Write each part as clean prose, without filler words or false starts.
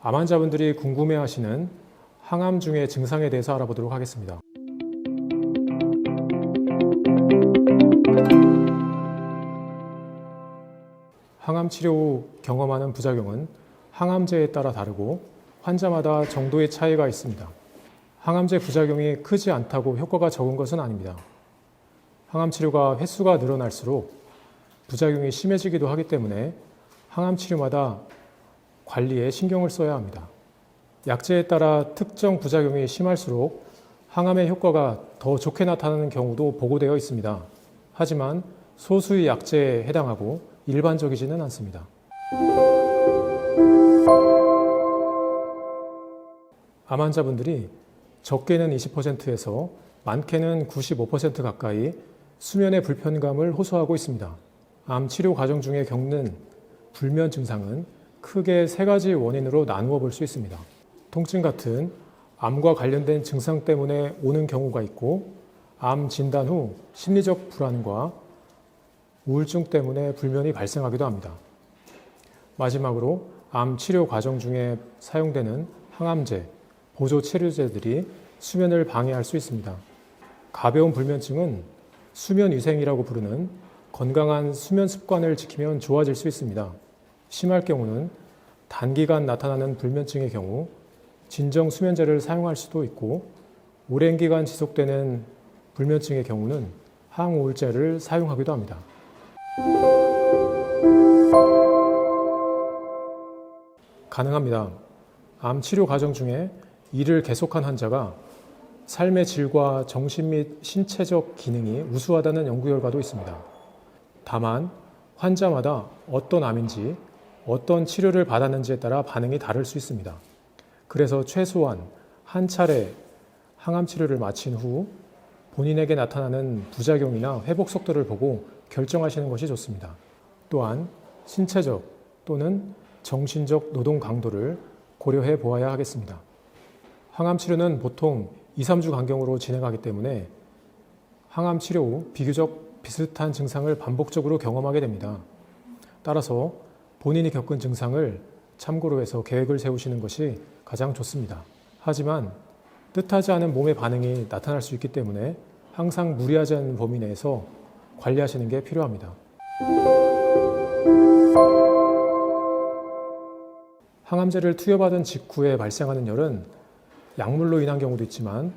암 환자분들이 궁금해하시는 항암 중의 증상에 대해서 알아보도록 하겠습니다. 항암 치료 후 경험하는 부작용은 항암제에 따라 다르고 환자마다 정도의 차이가 있습니다. 항암제 부작용이 크지 않다고 효과가 적은 것은 아닙니다. 항암 치료가 횟수가 늘어날수록 부작용이 심해지기도 하기 때문에 항암 치료마다 관리에 신경을 써야 합니다. 약제에 따라 특정 부작용이 심할수록 항암의 효과가 더 좋게 나타나는 경우도 보고되어 있습니다. 하지만 소수의 약제에 해당하고 일반적이지는 않습니다. 암 환자분들이 적게는 20%에서 많게는 95% 가까이 수면의 불편감을 호소하고 있습니다. 암 치료 과정 중에 겪는 불면 증상은 크게 세 가지 원인으로 나누어 볼 수 있습니다. 통증 같은 암과 관련된 증상 때문에 오는 경우가 있고, 암 진단 후 심리적 불안과 우울증 때문에 불면이 발생하기도 합니다. 마지막으로 암 치료 과정 중에 사용되는 항암제, 보조 치료제들이 수면을 방해할 수 있습니다. 가벼운 불면증은 수면 위생이라고 부르는 건강한 수면 습관을 지키면 좋아질 수 있습니다. 심할 경우는 단기간 나타나는 불면증의 경우 진정 수면제를 사용할 수도 있고, 오랜 기간 지속되는 불면증의 경우는 항우울제를 사용하기도 합니다. 가능합니다. 암 치료 과정 중에 이를 계속한 환자가 삶의 질과 정신 및 신체적 기능이 우수하다는 연구 결과도 있습니다. 다만 환자마다 어떤 암인지 어떤 치료를 받았는지에 따라 반응이 다를 수 있습니다. 그래서 최소한 한 차례 항암 치료를 마친 후 본인에게 나타나는 부작용이나 회복 속도를 보고 결정하시는 것이 좋습니다. 또한 신체적 또는 정신적 노동 강도를 고려해 보아야 하겠습니다. 항암 치료는 보통 2-3주 간격으로 진행하기 때문에 항암 치료 후 비교적 비슷한 증상을 반복적으로 경험하게 됩니다. 따라서 본인이 겪은 증상을 참고로 해서 계획을 세우시는 것이 가장 좋습니다. 하지만 뜻하지 않은 몸의 반응이 나타날 수 있기 때문에 항상 무리하지 않는 범위 내에서 관리하시는 게 필요합니다. 항암제를 투여받은 직후에 발생하는 열은 약물로 인한 경우도 있지만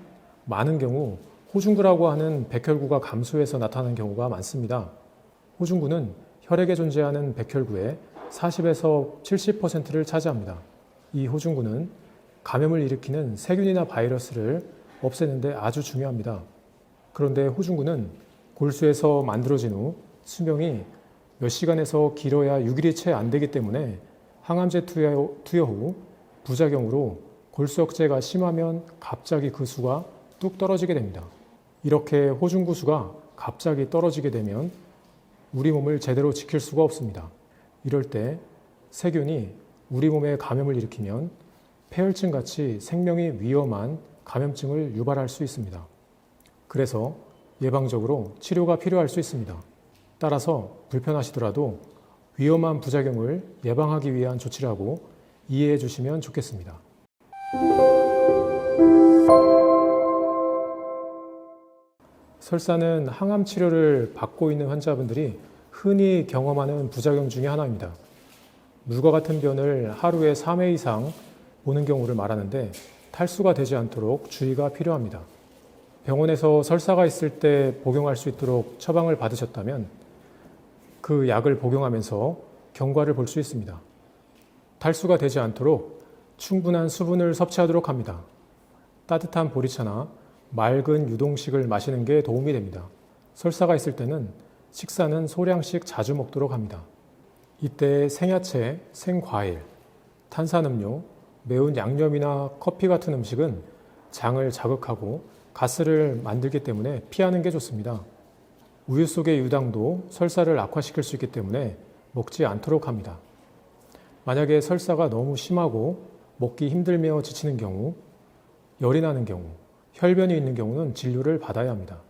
많은 경우 호중구라고 하는 백혈구가 감소해서 나타나는 경우가 많습니다. 호중구는 혈액에 존재하는 백혈구의 40에서 70%를 차지합니다. 이 호중구는 감염을 일으키는 세균이나 바이러스를 없애는 데 아주 중요합니다. 그런데 호중구는 골수에서 만들어진 후 수명이 몇 시간에서 길어야 6일이 채 안 되기 때문에 항암제 투여 후 부작용으로 골수 억제가 심하면 갑자기 그 수가 뚝 떨어지게 됩니다. 이렇게 호중구 수가 갑자기 떨어지게 되면 우리 몸을 제대로 지킬 수가 없습니다. 이럴 때 세균이 우리 몸에 감염을 일으키면 폐혈증 같이 생명이 위험한 감염증을 유발할 수 있습니다. 그래서 예방적으로 치료가 필요할 수 있습니다. 따라서 불편하시더라도 위험한 부작용을 예방하기 위한 조치라고 이해해 주시면 좋겠습니다. 설사는 항암 치료를 받고 있는 환자분들이 흔히 경험하는 부작용 중에 하나입니다. 물과 같은 변을 하루에 3회 이상 보는 경우를 말하는데 탈수가 되지 않도록 주의가 필요합니다. 병원에서 설사가 있을 때 복용할 수 있도록 처방을 받으셨다면 그 약을 복용하면서 경과를 볼 수 있습니다. 탈수가 되지 않도록 충분한 수분을 섭취하도록 합니다. 따뜻한 보리차나 맑은 유동식을 마시는 게 도움이 됩니다. 설사가 있을 때는 식사는 소량씩 자주 먹도록 합니다. 이때 생야채, 생과일, 탄산음료, 매운 양념이나 커피 같은 음식은 장을 자극하고 가스를 만들기 때문에 피하는 게 좋습니다. 우유 속의 유당도 설사를 악화시킬 수 있기 때문에 먹지 않도록 합니다. 만약에 설사가 너무 심하고 먹기 힘들며 지치는 경우, 열이 나는 경우, 혈변이 있는 경우는 진료를 받아야 합니다.